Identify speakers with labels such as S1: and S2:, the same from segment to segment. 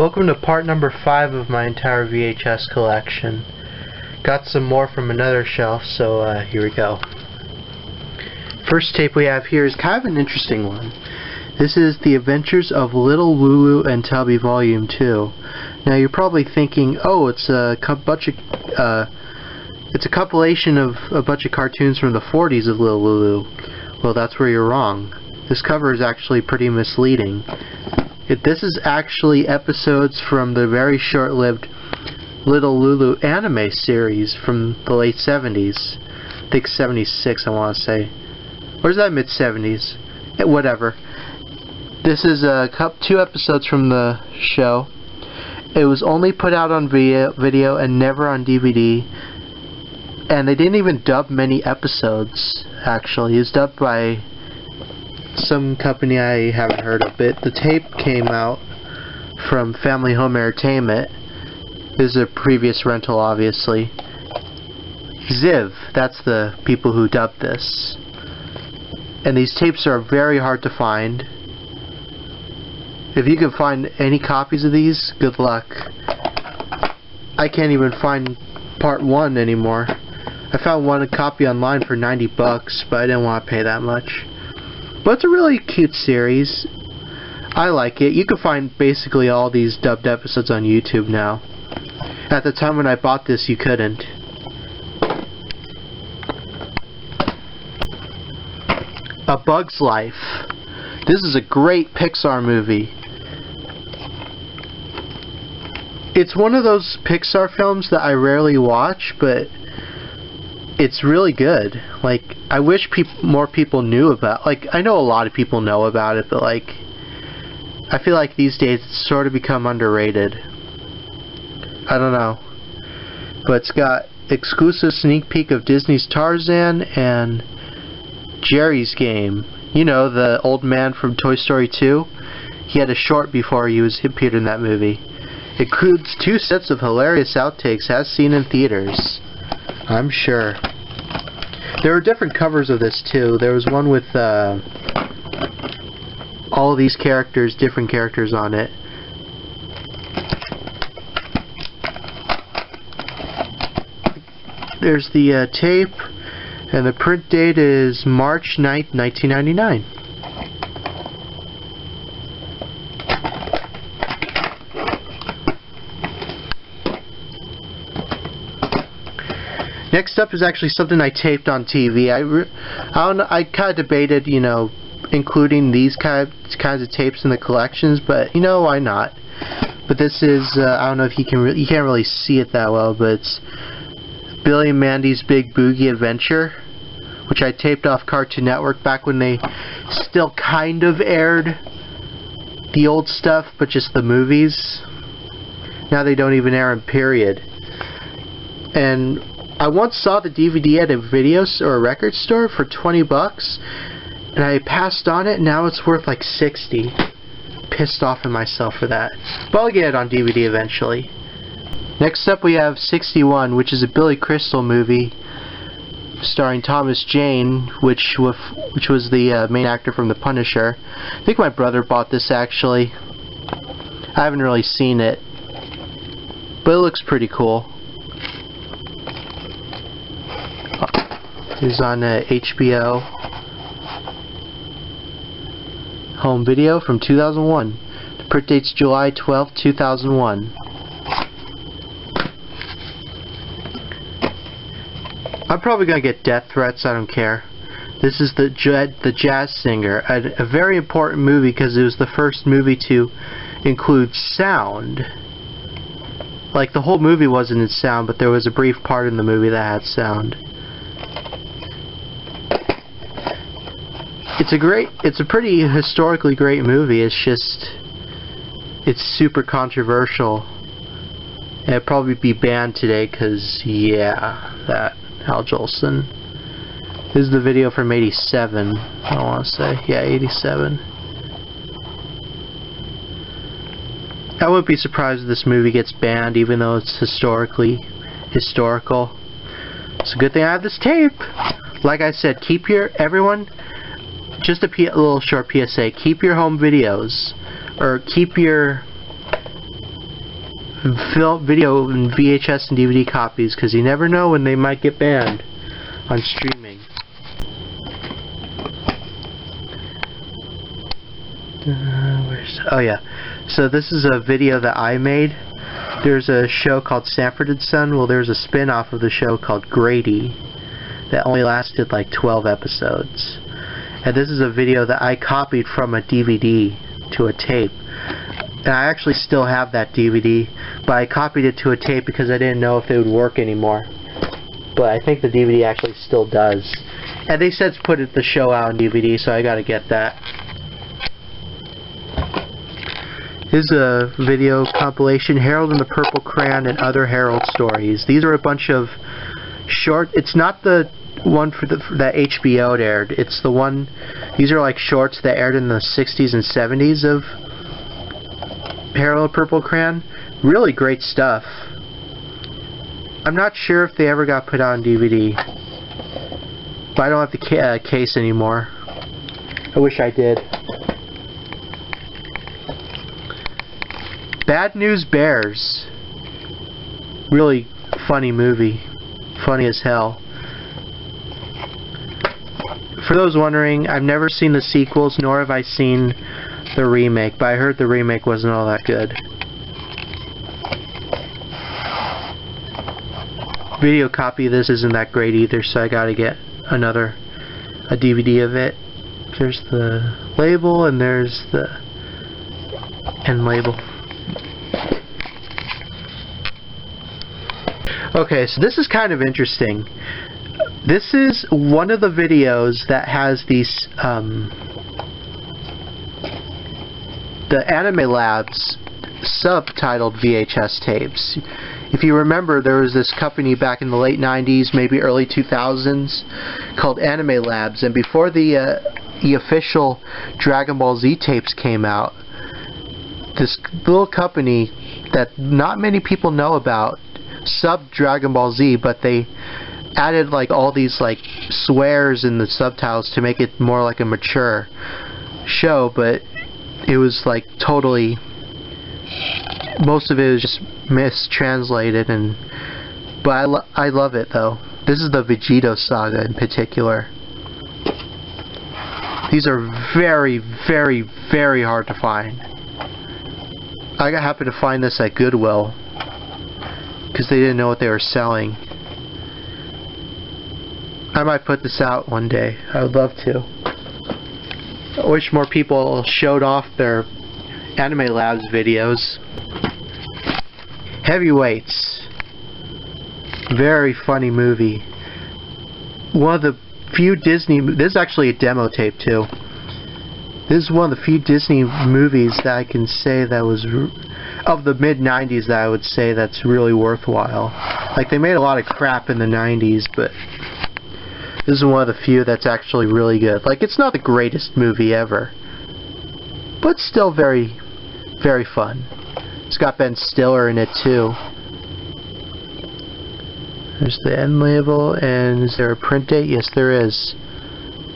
S1: Welcome to part number 5 of my entire VHS collection. Got some more from another shelf, so here we go. First tape we have here is kind of an interesting one. This is The Adventures of Little Lulu and Tubby Volume 2. Now you're probably thinking, oh, it's a compilation of a bunch of cartoons from the 40s of Little Lulu. Well, that's where you're wrong. This cover is actually pretty misleading. This is actually episodes from the very short-lived Little Lulu anime series from the late 70s. I think 76, I want to say. Or is that mid-70s? Whatever. This is 2 episodes from the show. It was only put out on video and never on DVD. And they didn't even dub many episodes, actually. It was dubbed by some company I haven't heard of it. The tape came out from Family Home Entertainment. This is a previous rental, obviously. Ziv, that's the people who dubbed this. And these tapes are very hard to find. If you can find any copies of these, good luck. I can't even find part 1 anymore. I found one copy online for $90, but I didn't want to pay that much. But it's a really cute series. I like it. You can find basically all these dubbed episodes on YouTube now. At the time when I bought this, you couldn't. A Bug's Life. This is a great Pixar movie. It's one of those Pixar films that I rarely watch, but it's really good. Like, I wish more people knew about. Like, I know a lot of people know about it, but like, I feel like these days it's sort of become underrated. I don't know, but it's got exclusive sneak peek of Disney's Tarzan and Jerry's Game. You know, the old man from Toy Story 2. He had a short before he appeared in that movie. It includes 2 sets of hilarious outtakes as seen in theaters. I'm sure. There were different covers of this too. There was one with all these characters, different characters on it. There's the tape, and the print date is March 9th, 1999. Next up is actually something I taped on TV. I kind of debated, you know, including these kinds of tapes in the collections, but you know, why not? But this is I don't know if you can't really see it that well, but it's Billy and Mandy's Big Boogie Adventure, which I taped off Cartoon Network back when they still kind of aired the old stuff, but just the movies. Now they don't even air them, period. And I once saw the DVD at a video or a record store for $20, and I passed on it, and now it's worth like $60. Pissed off at myself for that. But I'll get it on DVD eventually. Next up we have 61, which is a Billy Crystal movie starring Thomas Jane, which was the main actor from The Punisher. I think my brother bought this actually. I haven't really seen it, but it looks pretty cool. Is on HBO home video from 2001. The print date's July 12th, 2001. I'm probably gonna get death threats. I don't care. This is the Jazz Singer, a very important movie because it was the first movie to include sound. Like, the whole movie wasn't in sound, but there was a brief part in the movie that had sound. It's a pretty historically great movie. It's just, it's super controversial. And it'd probably be banned today because, yeah, that Hal Jolson. This is the video from 87, I want to say. Yeah, 87. I wouldn't be surprised if this movie gets banned, even though it's historical. It's a good thing I have this tape. Like I said, everyone, just a little short PSA, keep your home videos, or keep your video and VHS and DVD copies, because you never know when they might get banned on streaming. Oh yeah, so this is a video that I made. There's a show called Sanford and Son. Well, there's a spin-off of the show called Grady that only lasted like 12 episodes. And this is a video that I copied from a DVD to a tape. And I actually still have that DVD, but I copied it to a tape because I didn't know if it would work anymore. But I think the DVD actually still does. And they said to put the show out on DVD, so I gotta get that. Here's a video compilation, Harold and the Purple Crayon and Other Harold Stories. These are a bunch of short, it's not the one for that HBO aired, it's the one, these are like shorts that aired in the 60s and 70s of Harold and the Purple Crayon. Really great stuff. I'm not sure if they ever got put out on DVD, but I don't have the case anymore. I wish I did. Bad News Bears. Really funny movie. Funny as hell. For those wondering, I've never seen the sequels, nor have I seen the remake, but I heard the remake wasn't all that good. Video copy of this isn't that great either, so I gotta get a DVD of it. There's the label, and there's the end label. Okay, so this is kind of interesting. This is one of the videos that has these, the Anime Labs subtitled VHS tapes. If you remember, there was this company back in the late 90s, maybe early 2000s, called Anime Labs, and before the official Dragon Ball Z tapes came out, this little company that not many people know about sub Dragon Ball Z, but they added like all these like swears in the subtitles to make it more like a mature show, but it was like totally, most of it was just mistranslated, but I love it though. This is the Vegito saga in particular. These are very, very, very hard to find. I happened to find this at Goodwill because they didn't know what they were selling. I might put this out one day. I would love to. I wish more people showed off their Anime Labs videos. Heavyweights. Very funny movie. One of the few Disney... This is actually a demo tape too. This is one of the few Disney movies that I can say that was... of the mid-90s that I would say that's really worthwhile. Like, they made a lot of crap in the 90s, but this is one of the few that's actually really good. Like, it's not the greatest movie ever, but still very, very fun. It's got Ben Stiller in it too. There's the end label, and is there a print date? Yes, there is.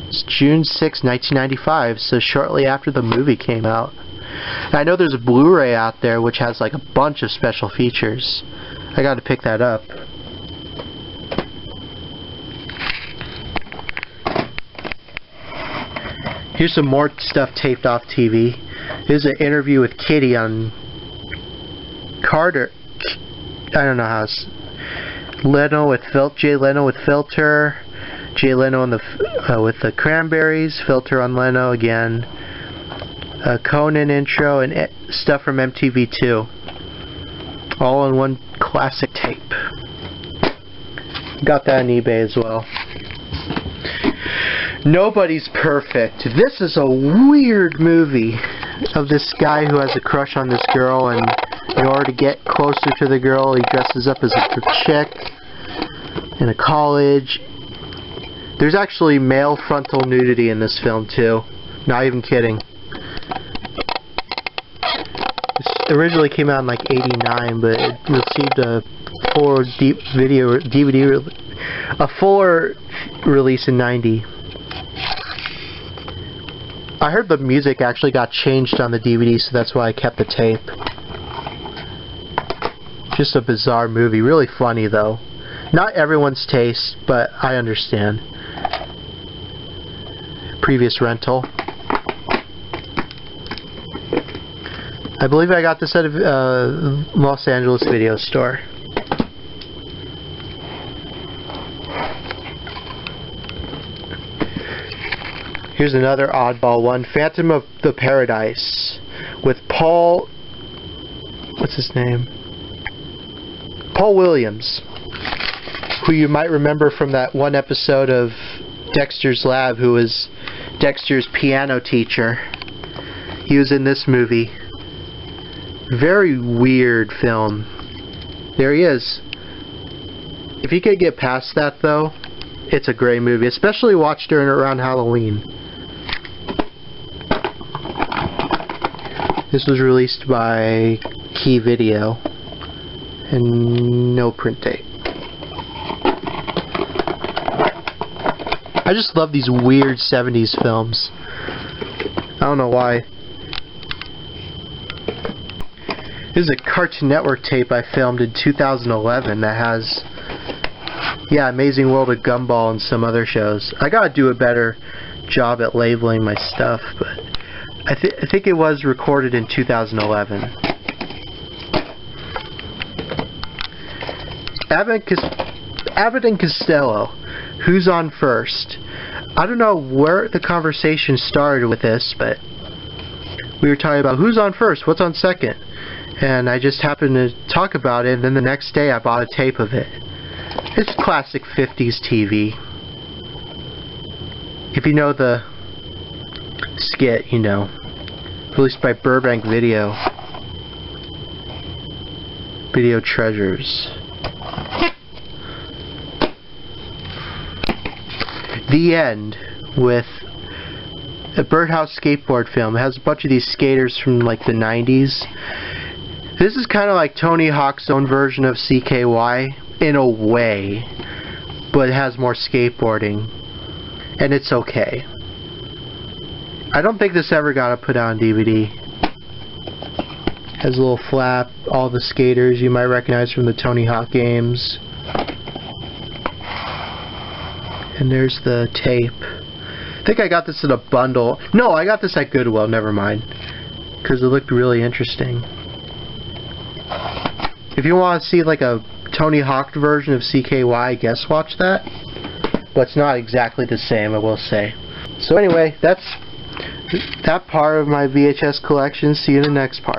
S1: It's June 6, 1995, so shortly after the movie came out. And I know there's a Blu-ray out there which has like a bunch of special features. I gotta pick that up. Here's some more stuff taped off TV. Here's an interview with Kitty on Carter. I don't know how it's Leno with Jay Leno with Filter. Jay Leno on with the Cranberries. Filter on Leno again. Conan intro and stuff from MTV2. All in one classic tape. Got that on eBay as well. Nobody's Perfect. This is a weird movie of this guy who has a crush on this girl, and in order to get closer to the girl, he dresses up as a chick in a college. There's actually male frontal nudity in this film too. Not even kidding. This originally came out in like '89, but it received a fuller release in '90. I heard the music actually got changed on the DVD, so that's why I kept the tape. Just a bizarre movie. Really funny though. Not everyone's taste, but I understand. Previous rental. I believe I got this at a Los Angeles video store. Here's another oddball one. Phantom of the Paradise with Paul... what's his name? Paul Williams, who you might remember from that one episode of Dexter's Lab, who was Dexter's piano teacher. He was in this movie. Very weird film. There he is. If you could get past that though, it's a great movie, especially watched during around Halloween. This was released by Key Video and no print date. I just love these weird 70s films. I don't know why. This is a Cartoon Network tape I filmed in 2011 that has, yeah, Amazing World of Gumball and some other shows. I gotta do a better job at labeling my stuff, but I think it was recorded in 2011. Abbott and Costello, who's on first? I don't know where the conversation started with this, but we were talking about who's on first, what's on second, and I just happened to talk about it, and then the next day I bought a tape of it. It's classic 50s TV. If you know the skit, you know. Released by Burbank Video. Video Treasures. The End, with a Birdhouse skateboard film. It has a bunch of these skaters from like the 90s. This is kind of like Tony Hawk's own version of CKY in a way, but it has more skateboarding, and it's okay. I don't think this ever got put out on DVD. Has a little flap, all the skaters you might recognize from the Tony Hawk games. And there's the tape. I think I got this in a bundle. No, I got this at Goodwill, never mind. Because it looked really interesting. If you want to see like a Tony Hawk version of CKY, I guess watch that. But it's not exactly the same, I will say. So anyway, that's that part of my VHS collection. See you in the next part.